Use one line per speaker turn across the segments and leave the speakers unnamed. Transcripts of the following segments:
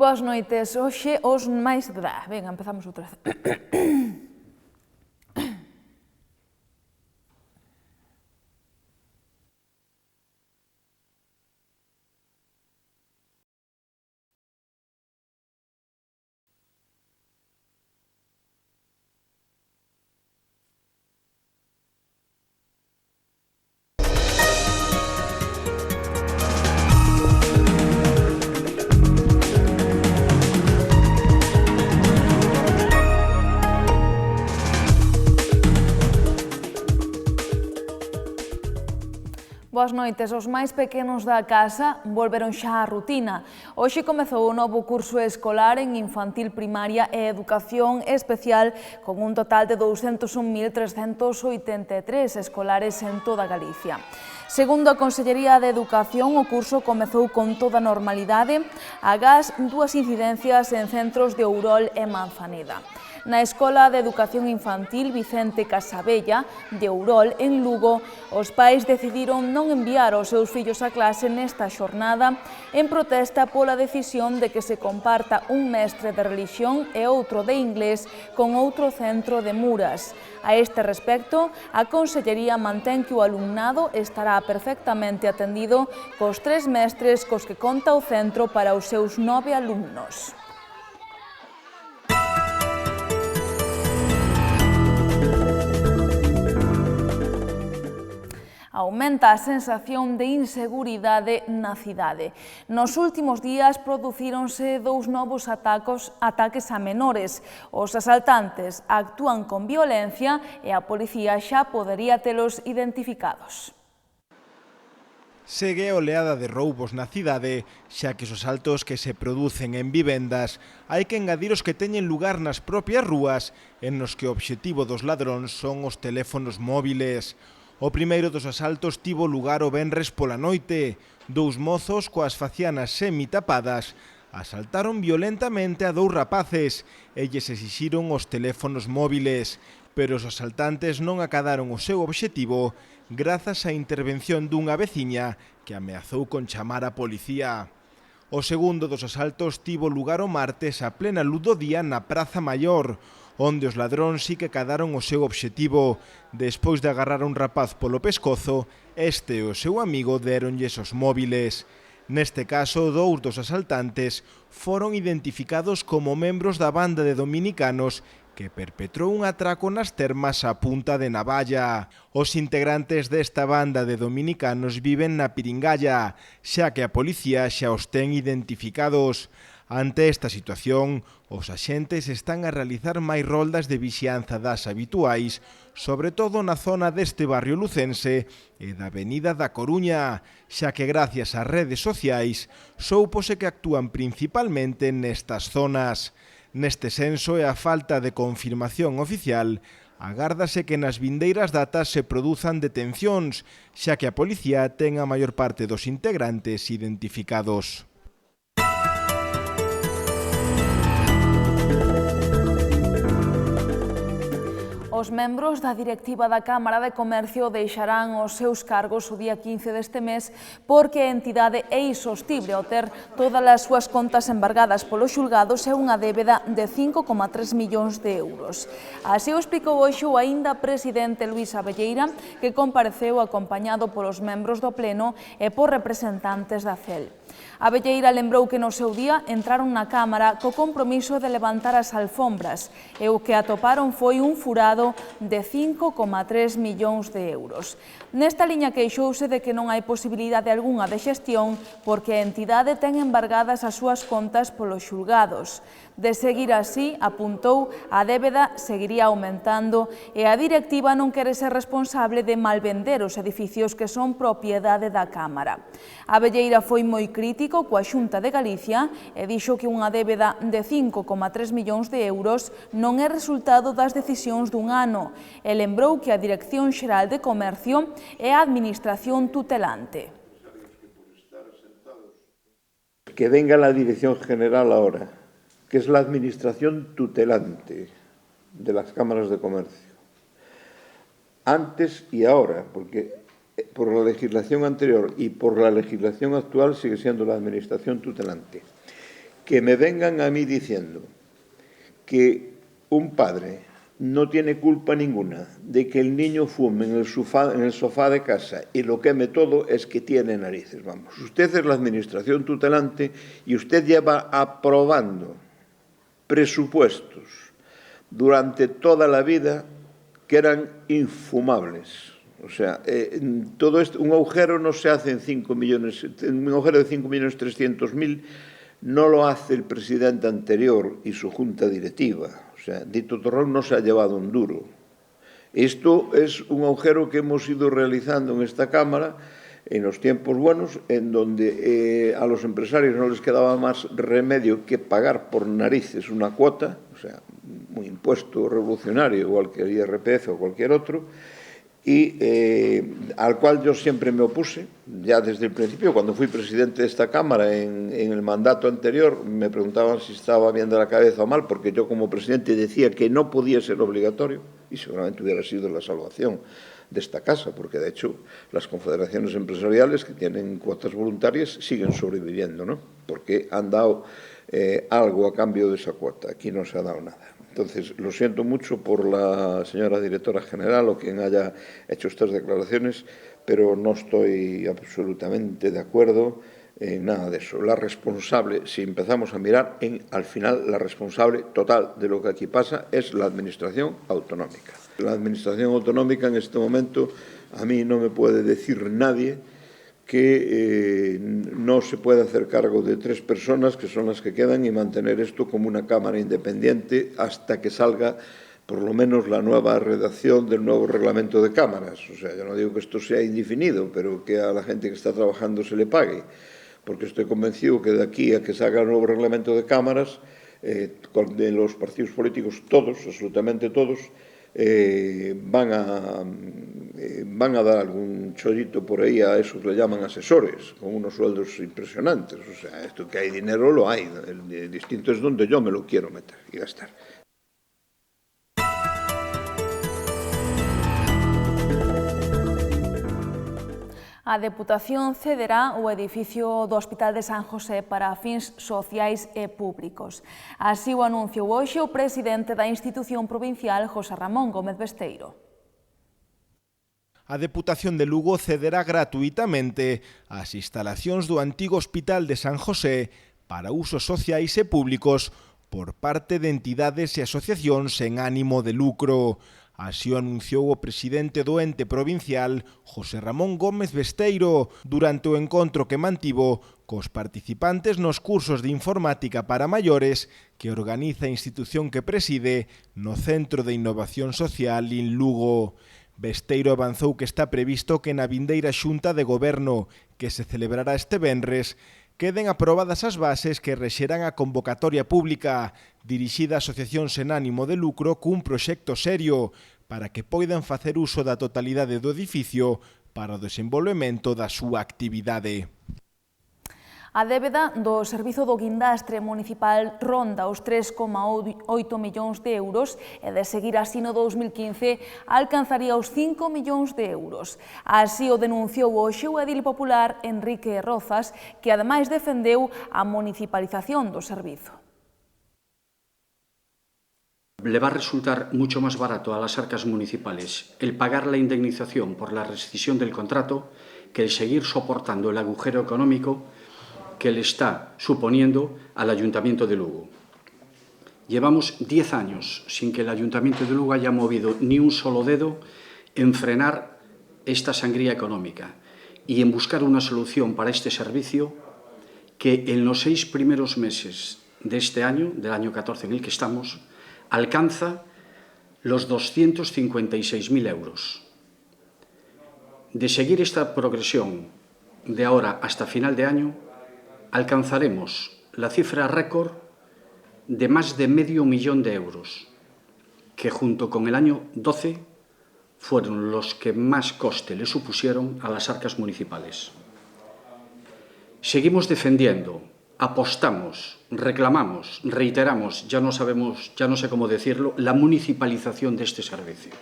Boas noites. Hoxe os máis... Venga, empezamos outra vez. Boas noites. Os máis pequenos da casa volveron xa á rutina. Hoxe comezou o novo curso escolar en infantil primaria e educación especial con un total de 201.383 escolares en toda Galicia. Segundo a Consellería de Educación, o curso comezou con toda normalidade agás dúas incidencias en centros de Ourol e Manzaneda. Na Escola de Educación Infantil Vicente Casabella, de Ourol, en Lugo, os pais decidiron non enviar os seus fillos a clase nesta xornada en protesta pola decisión de que se comparta un mestre de religión e outro de inglés con outro centro de Muras. A este respecto, a Consellería mantén que o alumnado estará perfectamente atendido cos 3 mestres cos que conta o centro para os seus 9 alumnos. Aumenta a sensación de inseguridade na cidade. Nos últimos días producíronse 2 novos ataques a menores. Os asaltantes actúan con violencia e a policía xa podería telos identificados.
Segue a oleada de roubos na cidade, xa que os asaltos que se producen en vivendas hai que engadir os que teñen lugar nas propias rúas, en nos que o obxectivo dos ladróns son os teléfonos móviles. O primeiro dos asaltos tivo lugar o venres pola noite. 2 mozos coas facianas semitapadas asaltaron violentamente a 2 rapaces e lles exixiron os teléfonos móviles, pero os asaltantes non acadaron o seu obxectivo grazas á intervención dunha veciña que ameazou con chamar a policía. O segundo dos asaltos tivo lugar o martes a plena luz do día na Praza Maior, onde os ladróns sí que acadaron o seu obxectivo. Despois de agarrar a un rapaz polo pescozo, este e o seu amigo déronlles os móviles. Neste caso, 2 dos asaltantes foron identificados como membros da banda de dominicanos que perpetrou un atraco nas termas a punta de navalla. Os integrantes desta banda de dominicanos viven na Piringalla, xa que a policía xa os ten identificados. Ante esta situación, os axentes están a realizar máis roldas de vixianza das habituais, sobre todo na zona deste barrio lucense e da Avenida da Coruña, xa que gracias ás redes sociais soupose que actúan principalmente nestas zonas. Neste senso e a falta de confirmación oficial, agárdase que nas vindeiras datas se produzan detencións, xa que a policía ten a maior parte dos integrantes identificados.
Os membros da directiva da Cámara de Comercio deixarán os seus cargos o día 15 deste mes porque a entidade é insostible ao ter todas as súas contas embargadas polos xulgados e unha débeda de 5,3 millóns de euros. Así o explicou hoxe o aínda presidente Luís Abelleira, que compareceu acompañado polos membros do Pleno e por representantes da CEL. Abelleira lembrou que no seu día entraron na Cámara co compromiso de levantar as alfombras e o que atoparon foi un furado de 5,3 millóns de euros. Nesta liña queixouse de que non hai posibilidade algunha de xestión porque a entidade ten embargadas as súas contas polos xulgados. De seguir así, apuntou, a débeda seguiría aumentando e a directiva non quere ser responsable de malvender os edificios que son propiedade da Cámara. Abelleira foi moi crítico coa Xunta de Galicia e dixo que unha débeda de 5,3 millóns de euros non é resultado das decisións dun ano e lembrou que a Dirección Xeral de Comercio é a administración tutelante.
Que venga la Dirección General ahora, que es la administración tutelante de las cámaras de comercio. Antes y ahora, porque por la legislación anterior y por la legislación actual sigue siendo la administración tutelante. que me vengan a mí diciendo que un padre no tiene culpa ninguna de que el niño fume en el sofá de casa y lo queme todo, es que tiene narices, vamos. Usted es la administración tutelante y usted lleva aprobando presupuestos durante toda la vida que eran infumables. O sea, todo esto, un agujero no se hace en 5 millones, un agujero de 5.300.000 no lo hace el presidente anterior y su junta directiva. O sea, Dito Torrón no se ha llevado un duro. Esto es un agujero que hemos ido realizando en esta Cámara en los tiempos buenos, en donde a los empresarios no les quedaba más remedio que pagar por narices una cuota, o sea, un impuesto revolucionario, igual que el IRPF o cualquier otro, y al cual yo siempre me opuse, ya desde el principio. Cuando fui presidente de esta Cámara en el mandato anterior, me preguntaban si estaba bien de la cabeza o mal, porque yo como presidente decía que no podía ser obligatorio, y seguramente hubiera sido la salvación de esta casa, porque de hecho las confederaciones empresariales que tienen cuotas voluntarias siguen sobreviviendo, ¿no? Porque han dado algo a cambio de esa cuota. Aquí no se ha dado nada. Entonces, lo siento mucho por la señora directora general o quien haya hecho estas declaraciones, pero no estoy absolutamente de acuerdo en nada de eso. La responsable, si empezamos a mirar, al final la responsable total de lo que aquí pasa es la Administración autonómica. La Administración autonómica en este momento, a mí no me puede decir nadie que no se puede hacer cargo de 3 personas, que son las que quedan, y mantener esto como una Cámara independiente hasta que salga por lo menos la nueva redacción del nuevo reglamento de cámaras. O sea, yo no digo que esto sea indefinido, pero que a la gente que está trabajando se le pague, porque estoy convencido que de aquí a que salga el nuevo reglamento de cámaras, de los partidos políticos todos, absolutamente todos, van a dar algún chollito por ahí, a esos le llaman asesores, con unos sueldos impresionantes. O sea, esto que hay dinero lo hay, el distinto es donde yo me lo quiero meter y gastar.
A Deputación cederá o edificio do Hospital de San José para fins sociais e públicos. Así o anunciou hoxe o presidente da institución provincial, José Ramón Gómez Besteiro.
A Deputación de Lugo cederá gratuitamente as instalacións do antigo Hospital de San José para usos sociais e públicos por parte de entidades e asociacións sen ánimo de lucro. Así o anunciou o presidente do ente provincial, José Ramón Gómez Besteiro, durante o encontro que mantivo cos participantes nos cursos de informática para maiores que organiza a institución que preside no Centro de Innovación Social en Lugo. Besteiro avanzou que está previsto que na vindeira xunta de goberno que se celebrará este venres queden aprobadas as bases que rexerán a convocatoria pública dirixida a asociacións sen ánimo de lucro cun proxecto serio para que poidan facer uso da totalidade do edificio para o desenvolvemento da súa actividade.
A débeda do Servizo do Guindastre Municipal ronda os 3,8 millóns de euros e, de seguir así no 2015, alcanzaría os 5 millóns de euros. Así o denunciou hoxe o edil popular Enrique Rozas, que ademais defendeu a municipalización do servizo.
Le va a resultar mucho más barato a las arcas municipales el pagar la indemnización por la rescisión del contrato que el seguir soportando el agujero económico que le está suponiendo al Ayuntamiento de Lugo. Llevamos 10 años sin que el Ayuntamiento de Lugo haya movido ni un solo dedo en frenar esta sangría económica y en buscar una solución para este servicio que en los 6 primeros meses de este año, del año 14 en el que estamos, alcanza los 256.000 euros. De seguir esta progresión de ahora hasta final de año, alcanzaremos la cifra récord de más de medio millón de euros, que junto con el año 12 fueron los que más coste le supusieron a las arcas municipales. Seguimos defendiendo, apostamos, reclamamos, reiteramos, ya no sé cómo decirlo, la municipalización de este servicio.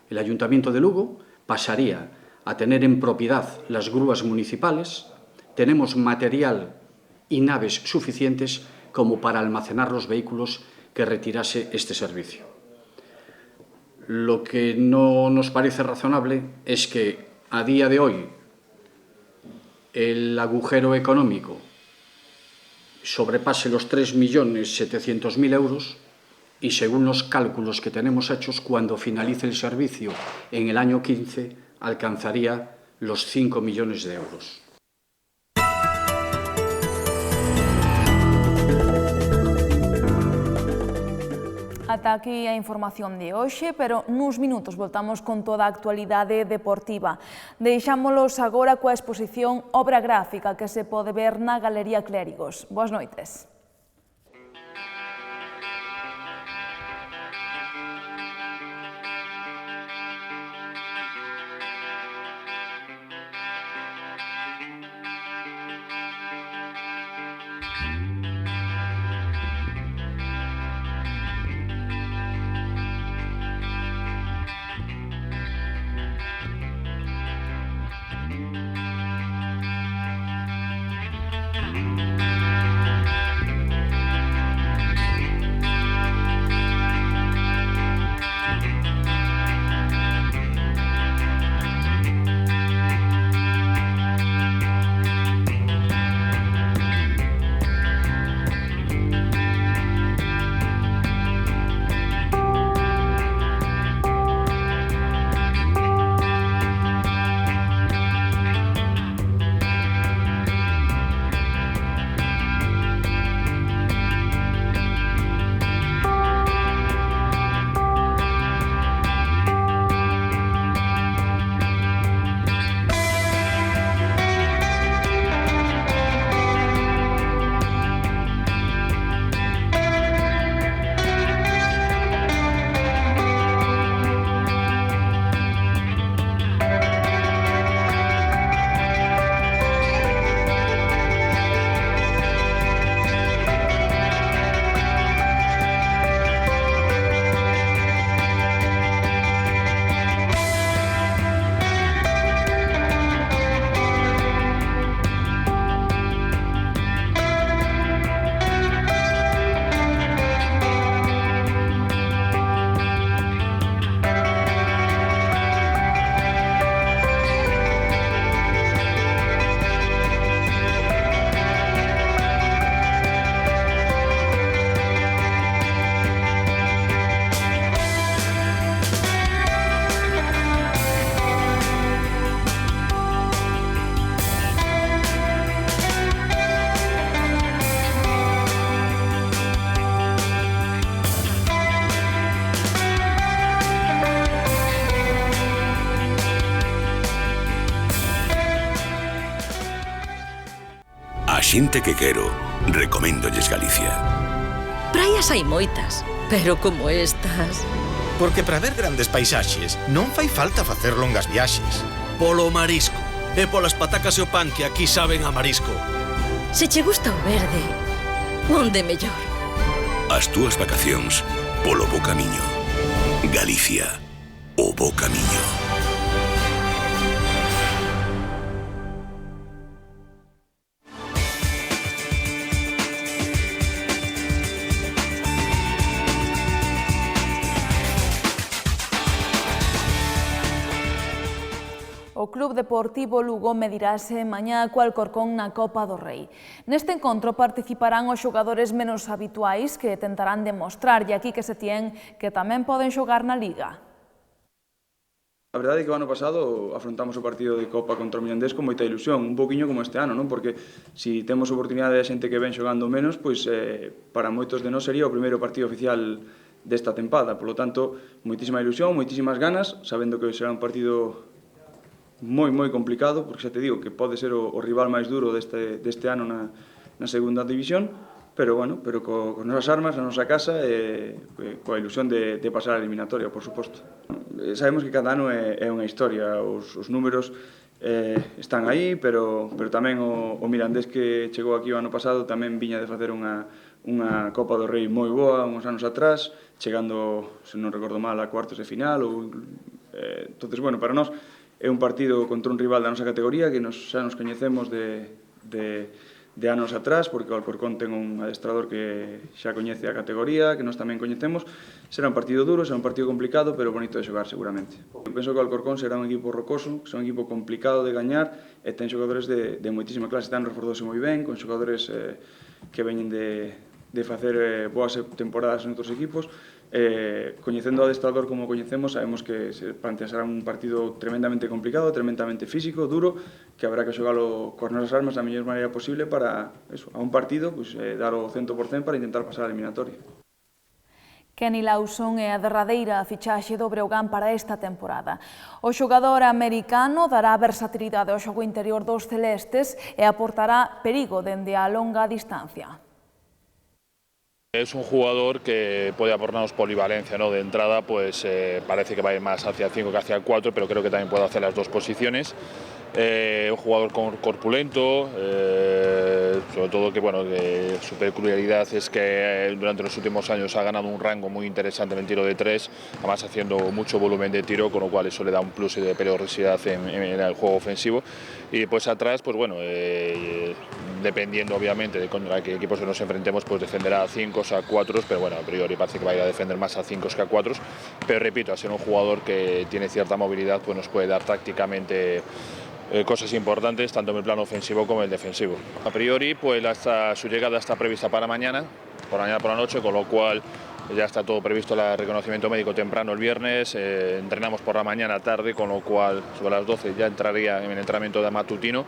El Ayuntamiento de Lugo pasaría a tener en propiedad las grúas municipales. Tenemos material y naves suficientes como para almacenar los vehículos que retirase este servicio. Lo que no nos parece razonable es que a día de hoy el agujero económico sobrepase los 3.700.000 euros y según los cálculos que tenemos hechos, cuando finalice el servicio en el año 15, alcanzaría los 5 millones de euros.
Ata aquí a información de hoxe, pero nuns minutos voltamos con toda a actualidade deportiva. Deixámolos agora coa exposición Obra Gráfica que se pode ver na Galería Clérigos. Boas noites.
A xente que quero, recoméndolles Galicia.
Praias hai moitas, pero como estas...
Porque para ver grandes paisaxes non fai falta facer longas viaxes.
Polo marisco, e polas patacas e o pan que aquí saben a marisco.
Se che gusta o verde, onde mellor?
As túas vacacións polo bo camiño. Galicia, o bo camiño.
O Club Deportivo Lugo medirase mañá co Alcorcón na Copa do Rei. Neste encontro participarán os xogadores menos habituais que tentarán demostrar e aquí que se tien que tamén poden xogar na Liga.
A verdade é que o ano pasado afrontamos o partido de Copa contra o Mirandés con moita ilusión, un poquinho como este ano, non? Porque se temos oportunidade de xente que ven xogando menos, pois para moitos de nós sería o primeiro partido oficial desta tempada. Por lo tanto, moitísima ilusión, moitísimas ganas, sabendo que será un partido moi complicado, porque xa te digo que pode ser o rival máis duro deste ano na segunda división, pero bueno, con nosas armas, na nosa casa e coa ilusión de pasar a eliminatoria, por suposto. Sabemos que cada ano é unha historia, os números están aí, pero tamén o Mirandés que chegou aquí o ano pasado tamén viña de facer unha Copa do Rei moi boa uns anos atrás, chegando, se non recordo mal, a cuartos de final. Entonces, bueno, para nós é un partido contra un rival da nosa categoría que xa nos coñecemos de anos atrás, porque o Alcorcón ten un adestrador que xa coñece a categoría, que nós tamén coñecemos. Será un partido duro, será un partido complicado, pero bonito de xogar seguramente. Eu penso que o Alcorcón será un equipo rocoso, que será un equipo complicado de gañar e ten xogadores de moitísima clase, están reforzouse moi ben, con xogadores que veñen de facer boas temporadas en outros equipos. Coñecendo o adestrador como coñecemos, sabemos que se planteará un partido tremendamente complicado, tremendamente físico, duro, que habrá que xogalo cos nosas armas da mellor maneira posible para, a un partido, dar o 100% para intentar pasar a eliminatoria.
Kenny Lawson é a derradeira fichaxe do Breogán para esta temporada. O xogador americano dará versatilidade ao xogo interior dos celestes e aportará perigo dende a longa distancia.
Es un jugador que puede aportarnos polivalencia, ¿no? De entrada, pues parece que va a ir más hacia el 5 que hacia el 4, pero creo que también puede hacer las dos posiciones. Un jugador corpulento, sobre todo que, bueno, su peculiaridad es que durante los últimos años ha ganado un rango muy interesante en el tiro de 3, además haciendo mucho volumen de tiro, con lo cual eso le da un plus de peligrosidad en el juego ofensivo. Y pues atrás, pues bueno, dependiendo obviamente de contra qué equipos nos enfrentemos, pues defenderá a 5 a 4, pero bueno, a priori parece que va a ir a defender más a 5 que a 4, pero repito, a ser un jugador que tiene cierta movilidad, pues nos puede dar tácticamente cosas importantes tanto en el plano ofensivo como en el defensivo. A priori, pues su llegada está prevista para mañana por la noche, con lo cual ya está todo previsto, el reconocimiento médico temprano el viernes, entrenamos por la mañana tarde, con lo cual sobre las 12 ya entraría en el entrenamiento de matutino,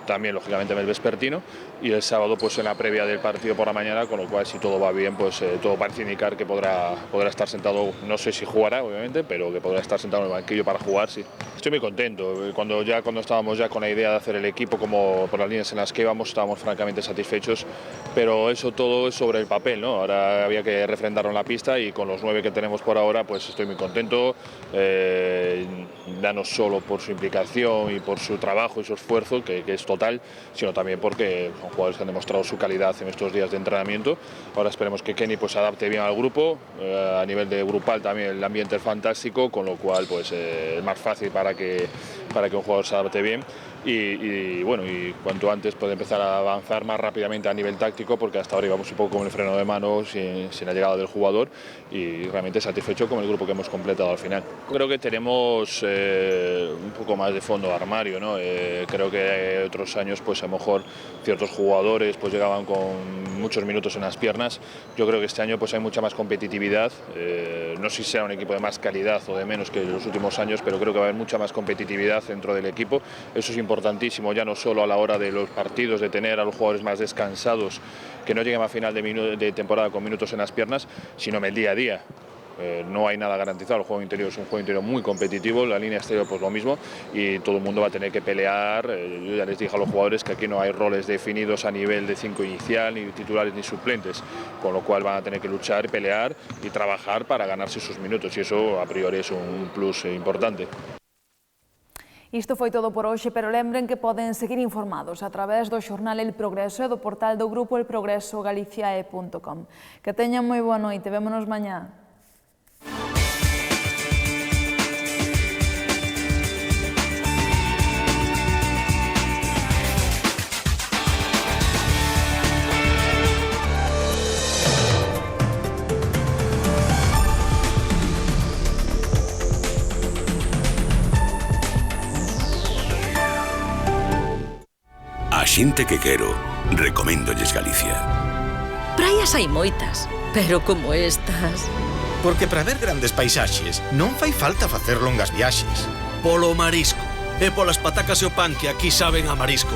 también lógicamente en el vespertino, y el sábado pues en la previa del partido por la mañana, con lo cual si todo va bien pues todo parece indicar que podrá estar sentado, no sé si jugará obviamente, pero que podrá estar sentado en el banquillo para jugar, sí. Estoy muy contento, cuando estábamos ya con la idea de hacer el equipo, como por las líneas en las que íbamos, estábamos francamente satisfechos, pero eso todo es sobre el papel, ¿no? Ahora había que refrendarlo en la pista y con los 9 que tenemos por ahora pues estoy muy contento, ya no solo por su implicación y por su trabajo y su esfuerzo, que es total, sino también porque son jugadores que han demostrado su calidad en estos días de entrenamiento. Ahora esperemos que Kenny pues se adapte bien al grupo, a nivel de grupal también el ambiente es fantástico, con lo cual pues es más fácil para que un jugador se adapte bien y bueno, y cuanto antes puede empezar a avanzar más rápidamente a nivel táctico, porque hasta ahora íbamos un poco con el freno de mano sin la llegada del jugador, y realmente satisfecho con el grupo que hemos completado al final. Creo que tenemos un poco más de fondo de armario, ¿no? Creo que otros años pues a lo mejor ciertos jugadores pues llegaban con muchos minutos en las piernas. Yo creo que este año pues hay mucha más competitividad, no sé si sea un equipo de más calidad o de menos que los últimos años, pero creo que va a haber mucha más competitividad dentro del equipo. Eso es importantísimo, ya no solo a la hora de los partidos, de tener a los jugadores más descansados, que no lleguen a final de temporada con minutos en las piernas, sino en el día a día. No hay nada garantizado, el juego interior es un juego interior muy competitivo, la línea exterior pues lo mismo, y todo el mundo va a tener que pelear. Yo ya les dije a los jugadores que aquí no hay roles definidos a nivel de 5 inicial, ni titulares ni suplentes, con lo cual van a tener que luchar, pelear y trabajar para ganarse sus minutos, y eso a priori es un plus importante.
Isto foi todo por hoxe, pero lembren que poden seguir informados a través do xornal El Progreso e do portal do grupo elprogresogalicia.com. Que teñan moi boa noite, vémonos mañá.
A xente que quero, recoméndolles Galicia.
Praias hai moitas, pero como estas...
Porque para ver grandes paisaxes non fai falta facer longas viaxes.
Polo marisco. E polas patacas e o pan que aquí saben a marisco.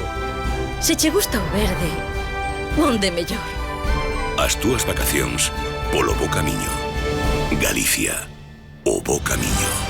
Se che gusta o verde, onde mellor?
As túas vacacións polo bo camiño. Galicia, o bo camiño.